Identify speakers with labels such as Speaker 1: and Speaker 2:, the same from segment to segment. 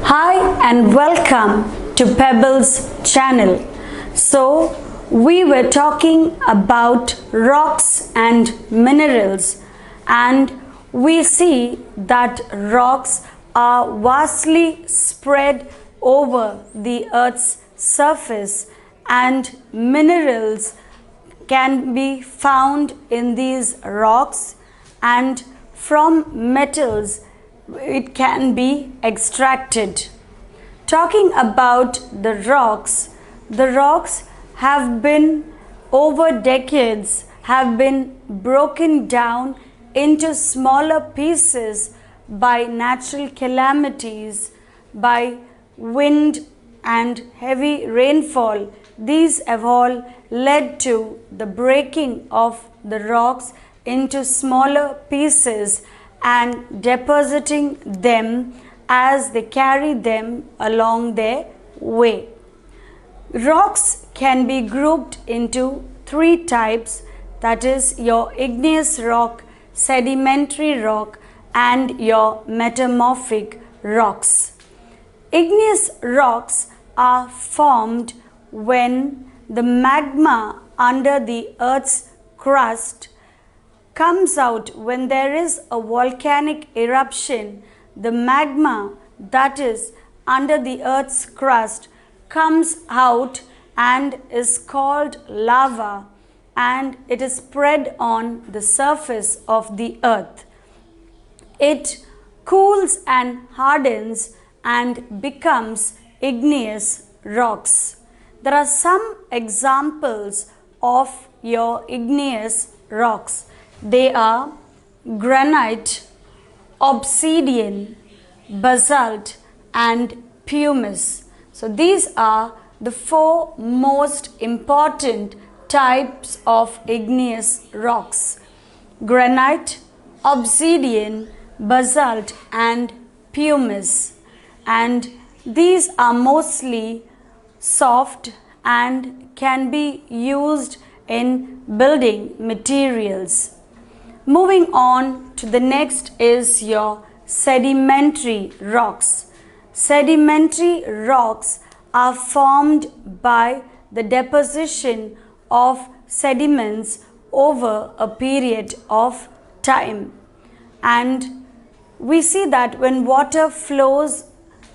Speaker 1: Hi and welcome to Pebbles channel. So we were talking about rocks and minerals, and we see that rocks are vastly spread over the earth's surface and minerals can be found in these rocks, and from metals it can be extracted. Talking about the rocks have been over decades have been broken down into smaller pieces by natural calamities, by wind and heavy rainfall. These have all led to the breaking of the rocks into smaller pieces and depositing them as they carry them along their way. Rocks can be grouped into three types, that is your igneous rock, sedimentary rock and your metamorphic rocks. Igneous rocks are formed when the magma under the earth's crust comes out. When there is a volcanic eruption, the magma that is under the earth's crust comes out and is called lava, and it is spread on the surface of the earth. It cools and hardens and becomes igneous rocks. There are some examples of your igneous rocks. They are granite, obsidian, basalt and pumice. So these are the four most important types of igneous rocks: granite, obsidian, basalt and pumice. And these are mostly soft and can be used in building materials. Moving on to the next is your sedimentary rocks. Sedimentary rocks are formed by the deposition of sediments over a period of time. And we see that when water flows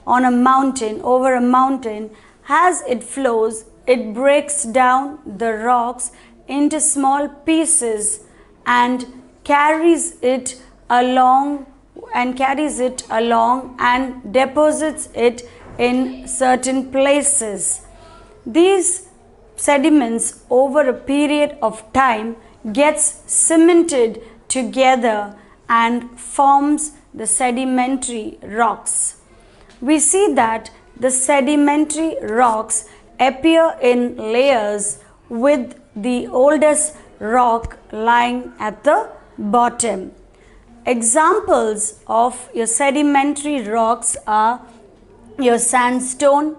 Speaker 1: on a mountain, over a mountain, as it flows, it breaks down the rocks into small pieces and carries it along and deposits it in certain places. These sediments over a period of time gets cemented together and forms the sedimentary rocks. We see that the sedimentary rocks appear in layers, with the oldest rock lying at the bottom. Examples of your sedimentary rocks are your sandstone,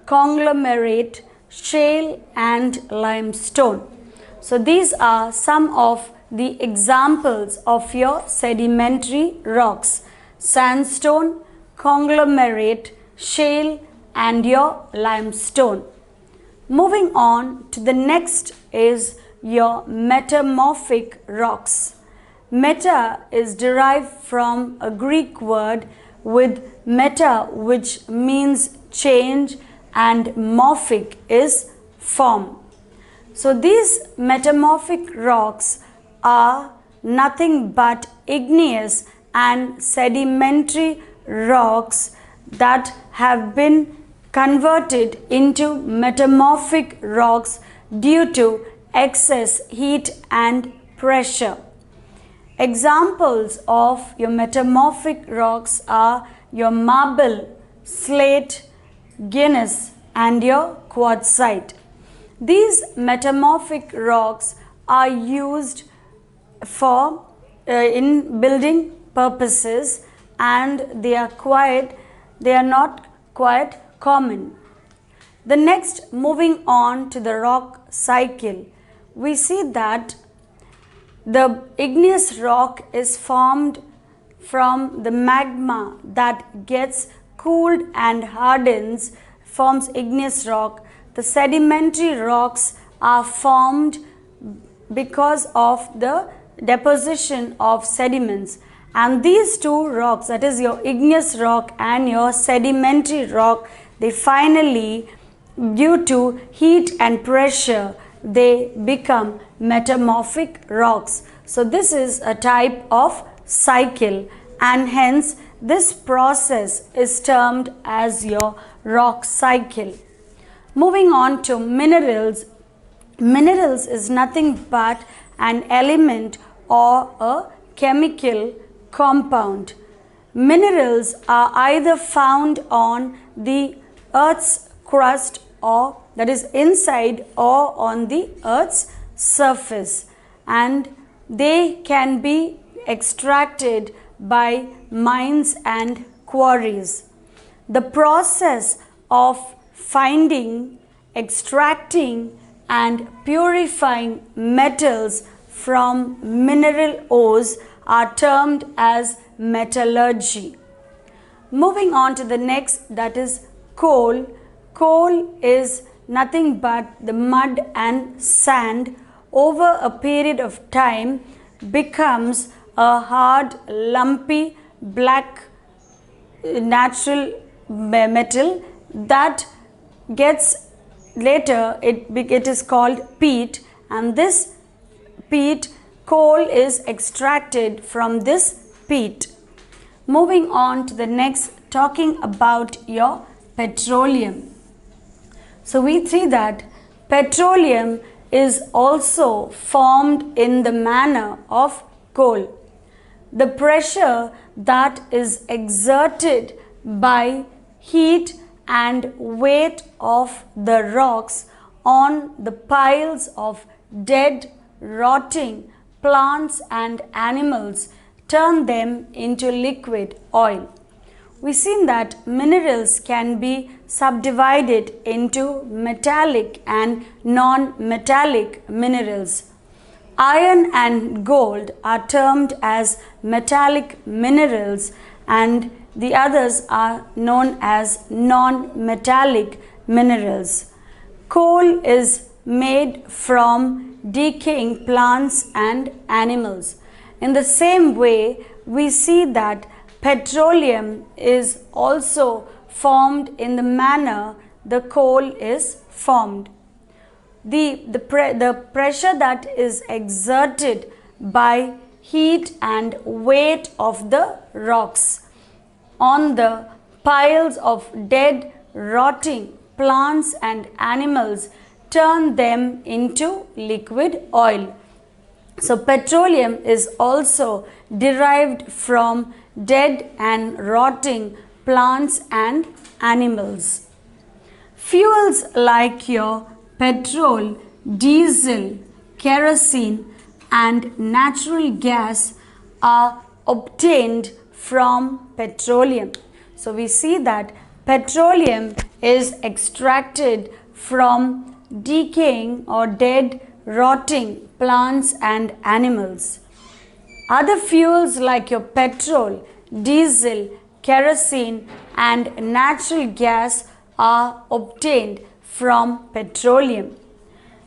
Speaker 1: conglomerate, shale and limestone. So these are some of the examples of your sedimentary rocks: sandstone, conglomerate, shale and your limestone. Moving on to the next is your metamorphic rocks. Meta is derived from a Greek word with meta, which means change, and morphic is form. So these metamorphic rocks are nothing but igneous and sedimentary rocks that have been converted into metamorphic rocks due to excess heat and pressure. Examples of your metamorphic rocks are your marble, slate, igneous and your quartzite. These metamorphic rocks are used for in building purposes, and they are not quite common. The next, moving on to the rock cycle, we see that the igneous rock is formed from the magma that gets cooled and hardens, forms igneous rock. The sedimentary rocks are formed because of the deposition of sediments. And these two rocks, that is your igneous rock and your sedimentary rock, they finally, due to heat and pressure, they become metamorphic rocks. So this is a type of cycle, and hence this process is termed as your rock cycle. Moving on to minerals. Minerals is nothing but an element or a chemical compound. Minerals are either found on the earth's crust, or that is inside, or on the earth's surface, and they can be extracted by mines and quarries. The process of finding, extracting and purifying metals from mineral ores are termed as metallurgy. Moving on to the next, that is coal. Coal is nothing but the mud and sand over a period of time becomes a hard, lumpy, black natural metal that gets later it is called peat, and this peat, coal is extracted from this peat. Moving on to the next, talking about your petroleum. So we see that petroleum is also formed in the manner of coal. The pressure that is exerted by heat and weight of the rocks on the piles of dead, rotting plants and animals turn them into liquid oil. We've seen that minerals can be subdivided into metallic and non-metallic minerals. Iron and gold are termed as metallic minerals, and the others are known as non-metallic minerals. Coal is made from decaying plants and animals. In the same way, we see that petroleum is also formed in the manner the coal is formed. The pressure that is exerted by heat and weight of the rocks on the piles of dead, rotting plants and animals turn them into liquid oil. So petroleum is also derived from dead and rotting plants and animals. Fuels like your petrol, diesel, kerosene and natural gas are obtained from petroleum. So we see that petroleum is extracted from decaying or dead, rotting plants and animals. Other fuels like your petrol, diesel, kerosene and natural gas are obtained from petroleum.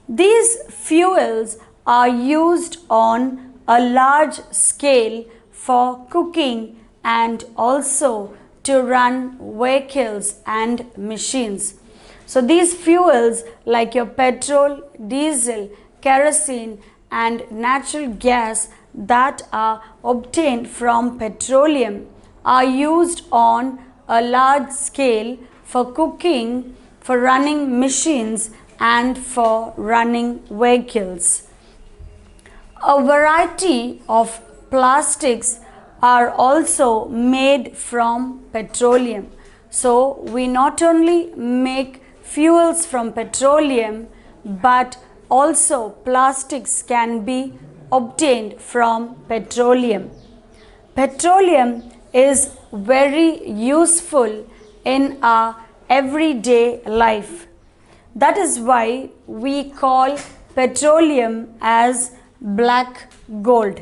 Speaker 1: These fuels are used on a large scale for cooking and also to run vehicles and machines. So these fuels like your petrol, diesel, kerosene and natural gas that are obtained from petroleum are used on a large scale for cooking, for running machines and for running vehicles. A variety of plastics are also made from petroleum. So we not only make fuels from petroleum, but also plastics can be obtained from petroleum. Petroleum is very useful in our everyday life. That is why we call petroleum as black gold.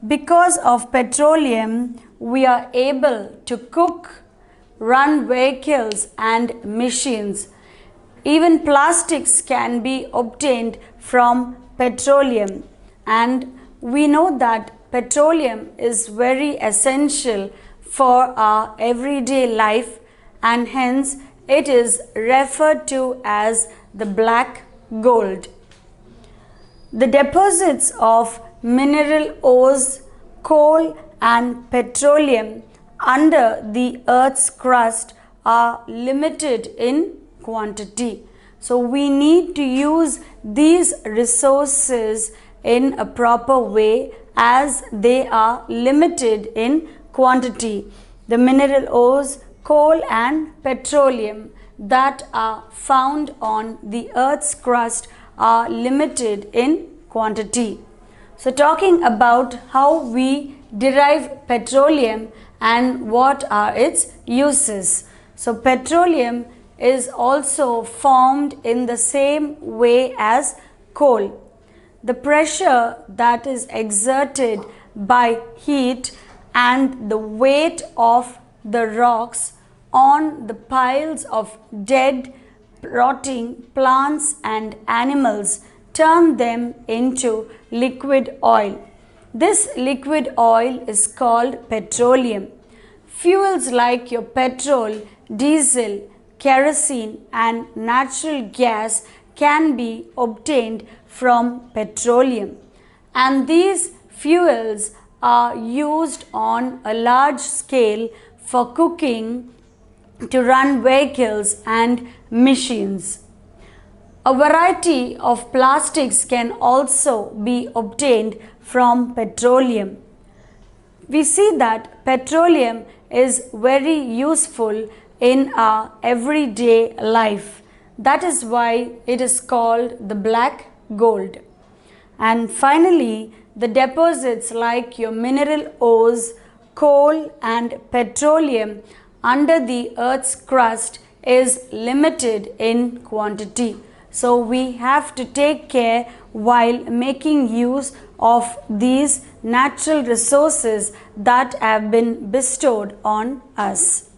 Speaker 1: Because of petroleum, we are able to cook, run vehicles and machines. Even plastics can be obtained from petroleum, and we know that petroleum is very essential for our everyday life, and hence it is referred to as the black gold. The deposits of mineral ores, coal and petroleum under the earth's crust are limited in quantity. So we need to use these resources in a proper way as they are limited in quantity. The mineral ores, coal and petroleum that are found on the earth's crust are limited in quantity. So talking about how we derive petroleum and what are its uses. So petroleum is also formed in the same way as coal. The pressure that is exerted by heat and the weight of the rocks on the piles of dead, rotting plants and animals turn them into liquid oil. This liquid oil is called petroleum. Fuels like your petrol, diesel, kerosene and natural gas can be obtained from petroleum, and these fuels are used on a large scale for cooking, to run vehicles and machines. A variety of plastics can also be obtained from petroleum. We see that petroleum is very useful in our everyday life. That is why it is called the black gold. And finally, the deposits like your mineral ores, coal and petroleum under the earth's crust is limited in quantity. So we have to take care while making use of these natural resources that have been bestowed on us.